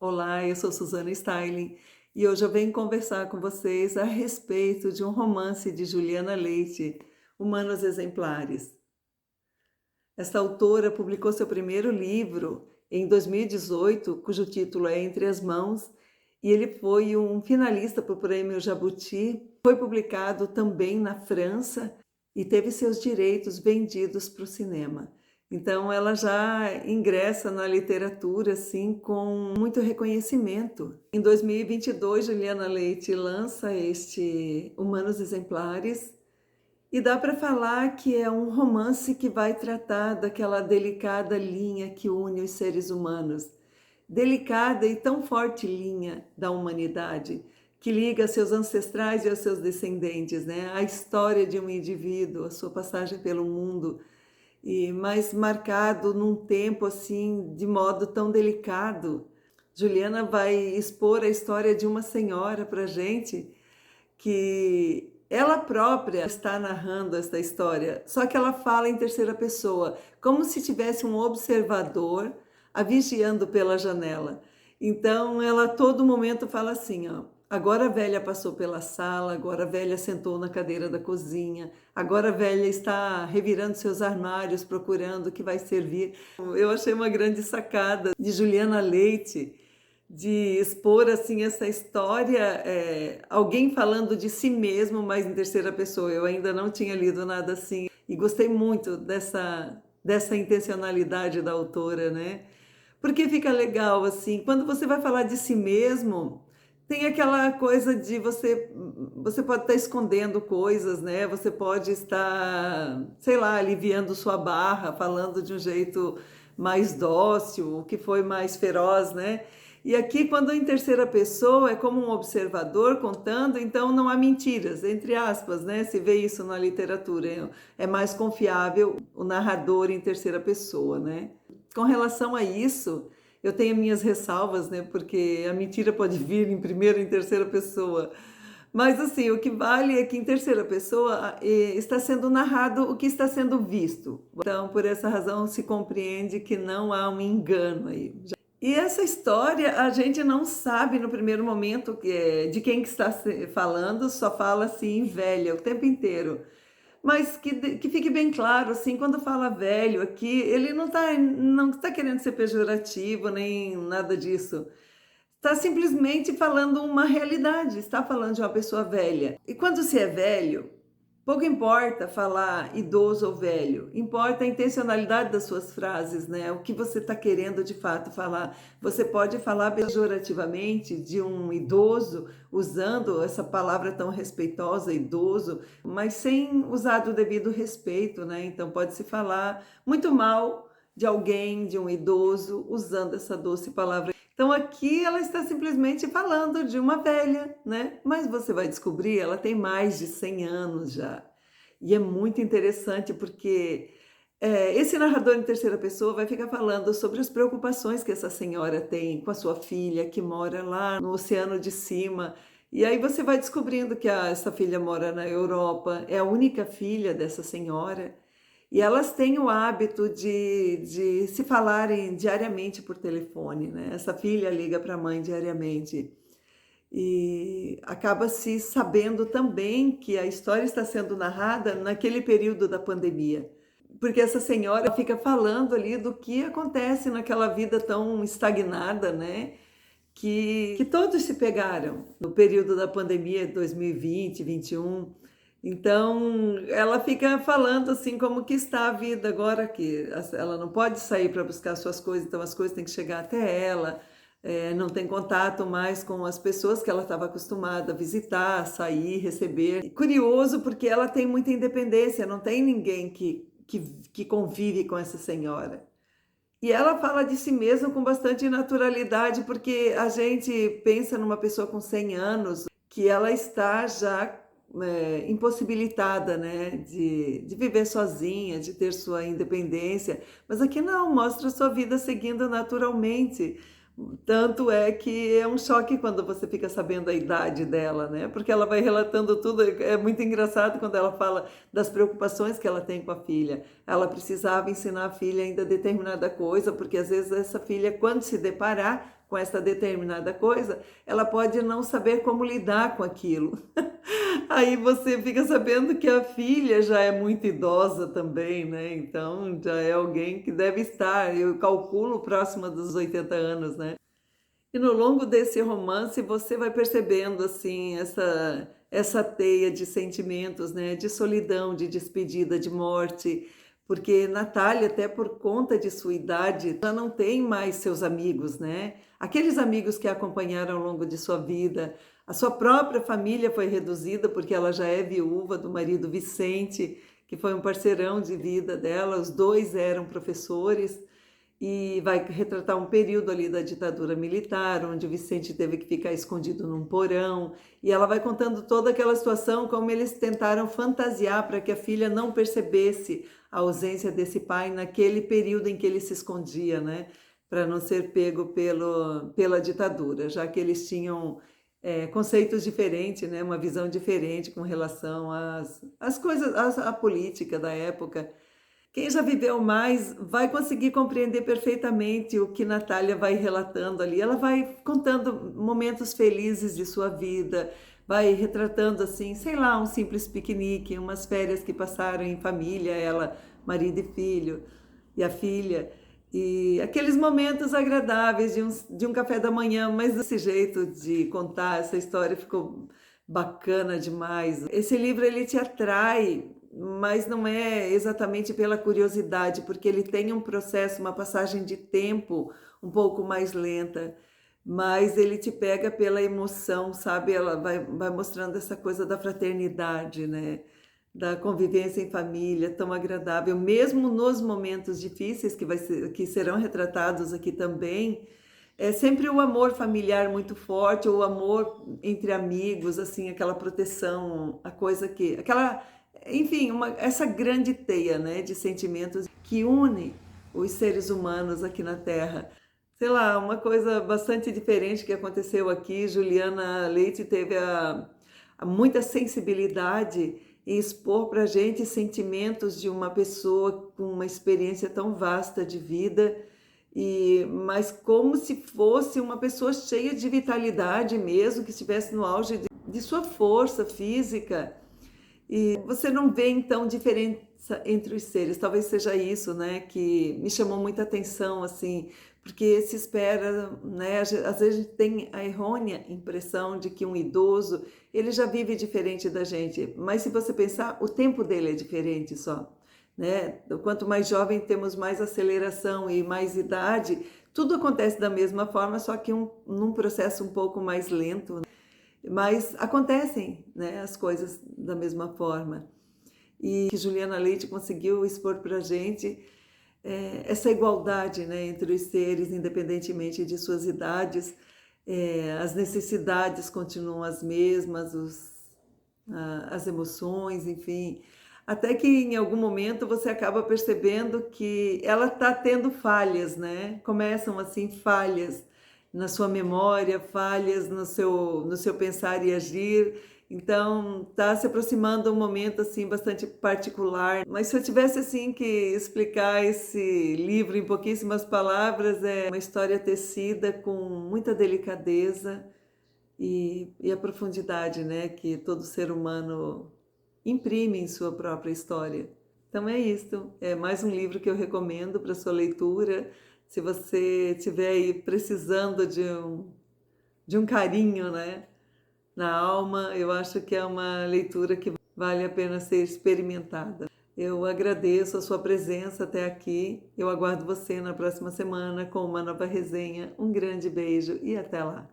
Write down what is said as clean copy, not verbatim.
Olá, eu sou Suzana Stilling e hoje eu venho conversar com vocês a respeito de um romance de Juliana Leite, Humanos Exemplares. Esta autora publicou seu primeiro livro em 2018, cujo título é Entre as Mãos, e ele foi um finalista para o Prêmio Jabuti. Foi publicado também na França e teve seus direitos vendidos para o cinema. Então ela já ingressa na literatura assim com muito reconhecimento. Em 2022, Juliana Leite lança este Humanos Exemplares e dá para falar que é um romance que vai tratar daquela delicada linha que une os seres humanos. Delicada e tão forte linha da humanidade, que liga seus ancestrais e aos seus descendentes, né? A história de um indivíduo, a sua passagem pelo mundo, e mais marcado num tempo assim, de modo tão delicado. Juliana vai expor a história de uma senhora para a gente, que ela própria está narrando esta história, só que ela fala em terceira pessoa, como se tivesse um observador a vigiando pela janela. Então ela a todo momento fala assim, ó, agora a velha passou pela sala, agora a velha sentou na cadeira da cozinha, agora a velha está revirando seus armários procurando o que vai servir. Eu achei uma grande sacada de Juliana Leite de expor assim essa história, alguém falando de si mesmo, mas em terceira pessoa. Eu ainda não tinha lido nada assim e gostei muito dessa intencionalidade da autora, né? Porque fica legal assim, quando você vai falar de si mesmo, tem aquela coisa de você pode estar escondendo coisas, né? Você pode estar, sei lá, aliviando sua barra, falando de um jeito mais dócil, o que foi mais feroz, né? E aqui, quando em terceira pessoa, é como um observador contando, então não há mentiras, entre aspas, né? Se vê isso na literatura, é mais confiável o narrador em terceira pessoa, né? Com relação a isso, eu tenho minhas ressalvas, né? Porque a mentira pode vir em primeira e em terceira pessoa. Mas assim, o que vale é que em terceira pessoa está sendo narrado o que está sendo visto. Então, por essa razão, se compreende que não há um engano aí. E essa história a gente não sabe no primeiro momento de quem que está falando, só fala assim velha o tempo inteiro. Mas que fique bem claro, assim, quando fala velho aqui, ele não tá querendo ser pejorativo nem nada disso. Está simplesmente falando uma realidade, está falando de uma pessoa velha. E quando se é velho, pouco importa falar idoso ou velho, importa a intencionalidade das suas frases, né? O que você está querendo de fato falar. Você pode falar pejorativamente de um idoso, usando essa palavra tão respeitosa, idoso, mas sem usar do devido respeito, né? Então pode-se falar muito mal de alguém, de um idoso, usando essa doce palavra. Então aqui ela está simplesmente falando de uma velha, né? Mas você vai descobrir, ela tem mais de 100 anos já. E é muito interessante porque esse narrador em terceira pessoa vai ficar falando sobre as preocupações que essa senhora tem com a sua filha, que mora lá no oceano de cima. E aí você vai descobrindo que essa filha mora na Europa, é a única filha dessa senhora. E elas têm o hábito de se falarem diariamente por telefone, né? Essa filha liga para a mãe diariamente e acaba se sabendo também que a história está sendo narrada naquele período da pandemia. Porque essa senhora fica falando ali do que acontece naquela vida tão estagnada, né? Que todos se pegaram no período da pandemia de 2020, 2021. Então, ela fica falando assim como que está a vida agora, que ela não pode sair para buscar suas coisas, então as coisas têm que chegar até ela, não tem contato mais com as pessoas que ela estava acostumada a visitar, sair, receber. E curioso porque ela tem muita independência, não tem ninguém que convive com essa senhora. E ela fala de si mesma com bastante naturalidade, porque a gente pensa numa pessoa com 100 anos, que ela está já impossibilitada, né, de viver sozinha, de ter sua independência. Mas aqui não, mostra a sua vida seguindo naturalmente. Tanto é que é um choque quando você fica sabendo a idade dela, né? Porque ela vai relatando tudo. É muito engraçado quando ela fala das preocupações que ela tem com a filha. Ela precisava ensinar a filha ainda determinada coisa, porque às vezes essa filha, quando se deparar com essa determinada coisa, ela pode não saber como lidar com aquilo. Aí você fica sabendo que a filha já é muito idosa também, né? Então já é alguém que deve estar, eu calculo, próxima dos 80 anos, né? E no longo desse romance você vai percebendo assim essa teia de sentimentos, né, de solidão, de despedida, de morte, porque Natália, até por conta de sua idade, já não tem mais seus amigos, né? Aqueles amigos que a acompanharam ao longo de sua vida. A sua própria família foi reduzida porque ela já é viúva do marido Vicente, que foi um parceirão de vida dela. Os dois eram professores e vai retratar um período ali da ditadura militar, onde o Vicente teve que ficar escondido num porão, e ela vai contando toda aquela situação, como eles tentaram fantasiar para que a filha não percebesse a ausência desse pai naquele período em que ele se escondia, né? Para não ser pego pela ditadura, já que eles tinham conceitos diferentes, né? Uma visão diferente com relação às coisas, à política da época. Quem já viveu mais vai conseguir compreender perfeitamente o que Natália vai relatando ali. Ela vai contando momentos felizes de sua vida, vai retratando assim, sei lá, um simples piquenique, umas férias que passaram em família, ela, marido e filho, e a filha. E aqueles momentos agradáveis de um café da manhã, mas desse jeito de contar essa história ficou bacana demais. Esse livro ele te atrai, mas não é exatamente pela curiosidade, porque ele tem um processo, uma passagem de tempo um pouco mais lenta, mas ele te pega pela emoção, sabe? Ela vai mostrando essa coisa da fraternidade, né? Da convivência em família, tão agradável, mesmo nos momentos difíceis que serão retratados aqui também. É sempre o amor familiar muito forte, o amor entre amigos, assim, aquela proteção, a coisa que, aquela, enfim, essa grande teia, né, de sentimentos que une os seres humanos aqui na Terra. Sei lá, uma coisa bastante diferente que aconteceu aqui, Juliana Leite teve muita sensibilidade em expor para a gente sentimentos de uma pessoa com uma experiência tão vasta de vida, mas como se fosse uma pessoa cheia de vitalidade mesmo, que estivesse no auge de sua força física. E você não vê então diferença entre os seres. Talvez seja isso, né, que me chamou muita atenção, assim, porque se espera, né, às vezes a gente tem a errônea impressão de que um idoso, ele já vive diferente da gente, mas se você pensar, o tempo dele é diferente só, né? Quanto mais jovem temos mais aceleração e mais idade, tudo acontece da mesma forma, só que num processo um pouco mais lento, mas acontecem, né, as coisas da mesma forma. E que Juliana Leite conseguiu expor para a gente essa igualdade, né, entre os seres, independentemente de suas idades. As necessidades continuam as mesmas, as emoções, enfim. Até que em algum momento você acaba percebendo que ela está tendo falhas, né? Começam assim falhas na sua memória, falhas no seu pensar e agir. Então, está se aproximando um momento assim bastante particular. Mas se eu tivesse assim que explicar esse livro em pouquíssimas palavras, é uma história tecida com muita delicadeza e a profundidade, né, que todo ser humano imprime em sua própria história. Então é isso. É mais um livro que eu recomendo para sua leitura. Se você estiver aí precisando de um carinho, né, na alma, eu acho que é uma leitura que vale a pena ser experimentada. Eu agradeço a sua presença até aqui. Eu aguardo você na próxima semana com uma nova resenha. Um grande beijo e até lá!